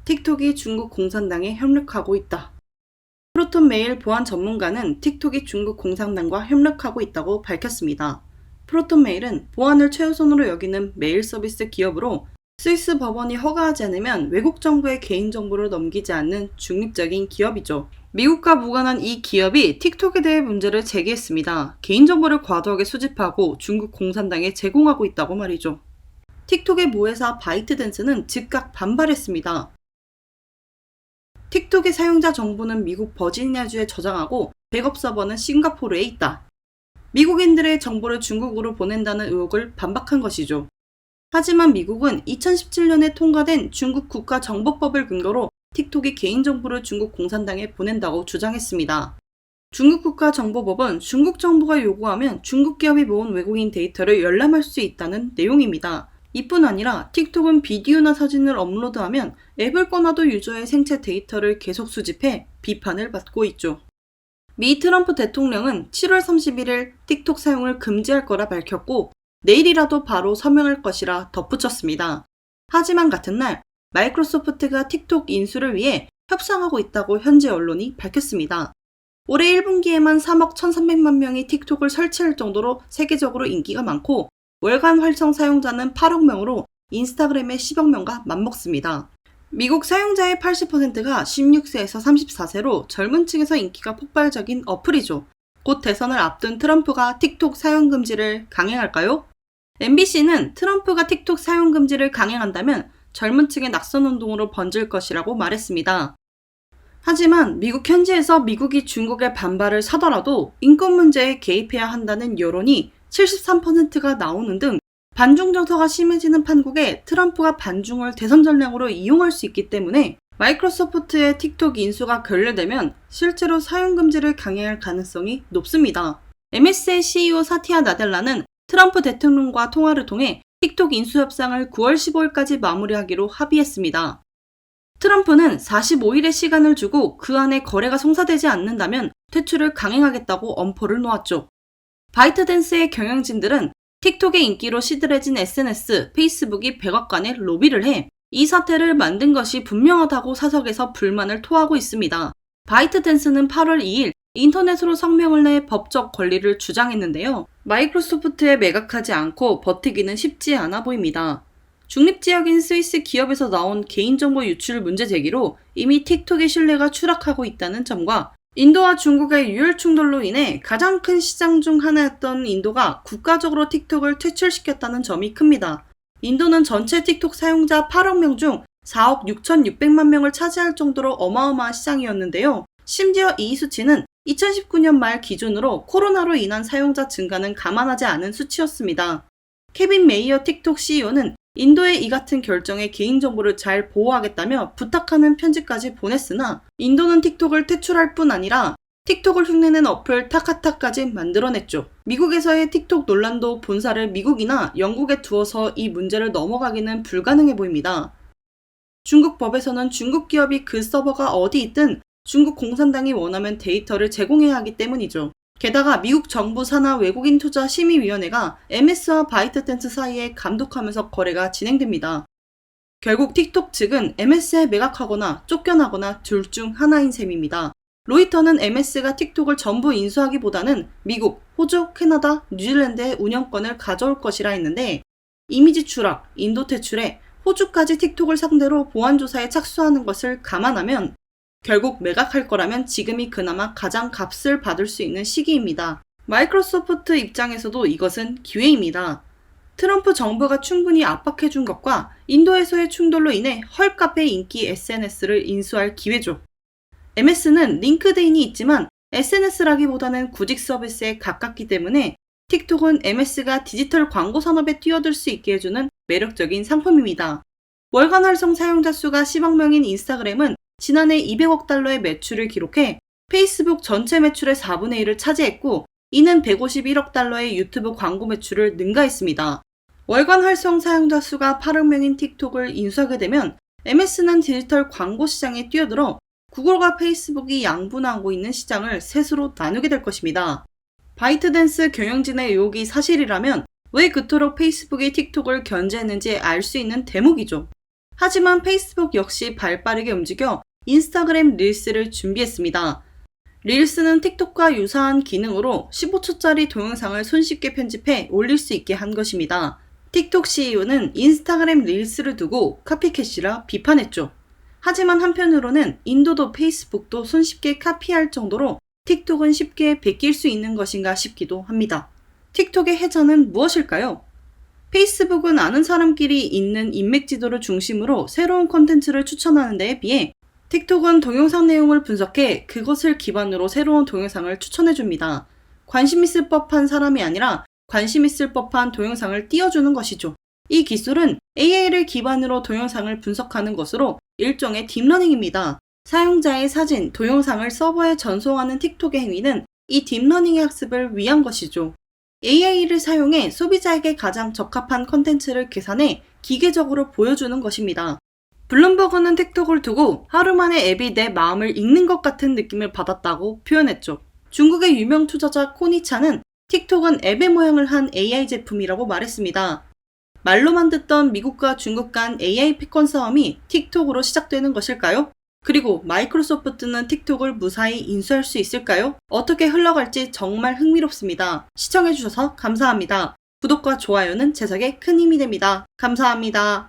틱톡이 중국 공산당에 협력하고 있다. 프로톤메일 보안 전문가는 틱톡이 중국 공산당과 협력하고 있다고 밝혔습니다. 프로톤메일은 보안을 최우선으로 여기는 메일 서비스 기업으로 스위스 법원이 허가하지 않으면 외국 정부의 개인정보를 넘기지 않는 중립적인 기업이죠. 미국과 무관한 이 기업이 틱톡에 대해 문제를 제기했습니다. 개인정보를 과도하게 수집하고 중국 공산당에 제공하고 있다고 말이죠. 틱톡의 모회사 바이트댄스는 즉각 반발했습니다. 틱톡의 사용자 정보는 미국 버지니아주에 저장하고 백업 서버는 싱가포르에 있다. 미국인들의 정보를 중국으로 보낸다는 의혹을 반박한 것이죠. 하지만 미국은 2017년에 통과된 중국 국가정보법을 근거로 틱톡이 개인정보를 중국 공산당에 보낸다고 주장했습니다. 중국 국가정보법은 중국 정부가 요구하면 중국 기업이 모은 외국인 데이터를 열람할 수 있다는 내용입니다. 이뿐 아니라 틱톡은 비디오나 사진을 업로드하면 앱을 꺼놔도 유저의 생체 데이터를 계속 수집해 비판을 받고 있죠. 미 트럼프 대통령은 7월 31일 틱톡 사용을 금지할 거라 밝혔고 내일이라도 바로 서명할 것이라 덧붙였습니다. 하지만 같은 날 마이크로소프트가 틱톡 인수를 위해 협상하고 있다고 현지 언론이 밝혔습니다. 올해 1분기에만 3억 1,300만 명이 틱톡을 설치할 정도로 세계적으로 인기가 많고 월간 활성 사용자는 8억 명으로 인스타그램의 10억 명과 맞먹습니다. 미국 사용자의 80%가 16세에서 34세로 젊은 층에서 인기가 폭발적인 어플이죠. 곧 대선을 앞둔 트럼프가 틱톡 사용 금지를 강행할까요? MBC는 트럼프가 틱톡 사용 금지를 강행한다면 젊은 층의 낙선 운동으로 번질 것이라고 말했습니다. 하지만 미국 현지에서 미국이 중국의 반발을 사더라도 인권 문제에 개입해야 한다는 여론이 73%가 나오는 등 반중 정서가 심해지는 판국에 트럼프가 반중을 대선 전략으로 이용할 수 있기 때문에 마이크로소프트의 틱톡 인수가 결렬되면 실제로 사용 금지를 강행할 가능성이 높습니다. MS의 CEO 사티아 나델라는 트럼프 대통령과 통화를 통해 틱톡 인수 협상을 9월 15일까지 마무리하기로 합의했습니다. 트럼프는 45일의 시간을 주고 그 안에 거래가 성사되지 않는다면 퇴출을 강행하겠다고 엄포를 놓았죠. 바이트댄스의 경영진들은 틱톡의 인기로 시들해진 SNS, 페이스북이 백악관에 로비를 해 이 사태를 만든 것이 분명하다고 사석에서 불만을 토하고 있습니다. 바이트댄스는 8월 2일 인터넷으로 성명을 내 법적 권리를 주장했는데요. 마이크로소프트에 매각하지 않고 버티기는 쉽지 않아 보입니다. 중립지역인 스위스 기업에서 나온 개인정보 유출 문제 제기로 이미 틱톡의 신뢰가 추락하고 있다는 점과 인도와 중국의 유혈 충돌로 인해 가장 큰 시장 중 하나였던 인도가 국가적으로 틱톡을 퇴출시켰다는 점이 큽니다. 인도는 전체 틱톡 사용자 8억 명 중 4억 6,600만 명을 차지할 정도로 어마어마한 시장이었는데요. 심지어 이 수치는 2019년 말 기준으로 코로나로 인한 사용자 증가는 감안하지 않은 수치였습니다. 케빈 메이어 틱톡 CEO는 인도의 이 같은 결정에 개인정보를 잘 보호하겠다며 부탁하는 편지까지 보냈으나 인도는 틱톡을 퇴출할 뿐 아니라 틱톡을 흉내낸 어플 타카타까지 만들어냈죠. 미국에서의 틱톡 논란도 본사를 미국이나 영국에 두어서 이 문제를 넘어가기는 불가능해 보입니다. 중국 법에서는 중국 기업이 그 서버가 어디 있든 중국 공산당이 원하면 데이터를 제공해야 하기 때문이죠. 게다가 미국 정부 산하 외국인 투자 심의위원회가 MS와 바이트댄스 사이에 감독하면서 거래가 진행됩니다. 결국 틱톡 측은 MS에 매각하거나 쫓겨나거나 둘 중 하나인 셈입니다. 로이터는 MS가 틱톡을 전부 인수하기보다는 미국, 호주, 캐나다, 뉴질랜드의 운영권을 가져올 것이라 했는데 이미지 추락, 인도 퇴출에 호주까지 틱톡을 상대로 보안조사에 착수하는 것을 감안하면 결국 매각할 거라면 지금이 그나마 가장 값을 받을 수 있는 시기입니다. 마이크로소프트 입장에서도 이것은 기회입니다. 트럼프 정부가 충분히 압박해준 것과 인도에서의 충돌로 인해 헐값의 인기 SNS를 인수할 기회죠. MS는 링크드인이 있지만 SNS라기보다는 구직 서비스에 가깝기 때문에 틱톡은 MS가 디지털 광고 산업에 뛰어들 수 있게 해주는 매력적인 상품입니다. 월간 활성 사용자 수가 10억 명인 인스타그램은 지난해 200억 달러의 매출을 기록해 페이스북 전체 매출의 4분의 1을 차지했고 이는 151억 달러의 유튜브 광고 매출을 능가했습니다. 월간 활성 사용자 수가 8억 명인 틱톡을 인수하게 되면 MS는 디지털 광고 시장에 뛰어들어 구글과 페이스북이 양분하고 있는 시장을 셋으로 나누게 될 것입니다. 바이트댄스 경영진의 의혹이 사실이라면 왜 그토록 페이스북이 틱톡을 견제했는지 알 수 있는 대목이죠. 하지만 페이스북 역시 발빠르게 움직여 인스타그램 릴스를 준비했습니다. 릴스는 틱톡과 유사한 기능으로 15초짜리 동영상을 손쉽게 편집해 올릴 수 있게 한 것입니다. 틱톡 CEO는 인스타그램 릴스를 두고 카피캣이라 비판했죠. 하지만 한편으로는 인도도 페이스북도 손쉽게 카피할 정도로 틱톡은 쉽게 베낄 수 있는 것인가 싶기도 합니다. 틱톡의 해자는 무엇일까요? 페이스북은 아는 사람끼리 있는 인맥 지도를 중심으로 새로운 콘텐츠를 추천하는 데에 비해 틱톡은 동영상 내용을 분석해 그것을 기반으로 새로운 동영상을 추천해줍니다. 관심 있을 법한 사람이 아니라 관심 있을 법한 동영상을 띄워주는 것이죠. 이 기술은 AI를 기반으로 동영상을 분석하는 것으로 일종의 딥러닝입니다. 사용자의 사진, 동영상을 서버에 전송하는 틱톡의 행위는 이 딥러닝의 학습을 위한 것이죠. AI를 사용해 소비자에게 가장 적합한 콘텐츠를 계산해 기계적으로 보여주는 것입니다. 블룸버그는 틱톡을 두고 하루 만에 앱이 내 마음을 읽는 것 같은 느낌을 받았다고 표현했죠. 중국의 유명 투자자 코니차는 틱톡은 앱의 모양을 한 AI 제품이라고 말했습니다. 말로만 듣던 미국과 중국 간 AI 패권 싸움이 틱톡으로 시작되는 것일까요? 그리고 마이크로소프트는 틱톡을 무사히 인수할 수 있을까요? 어떻게 흘러갈지 정말 흥미롭습니다. 시청해주셔서 감사합니다. 구독과 좋아요는 제작에 큰 힘이 됩니다. 감사합니다.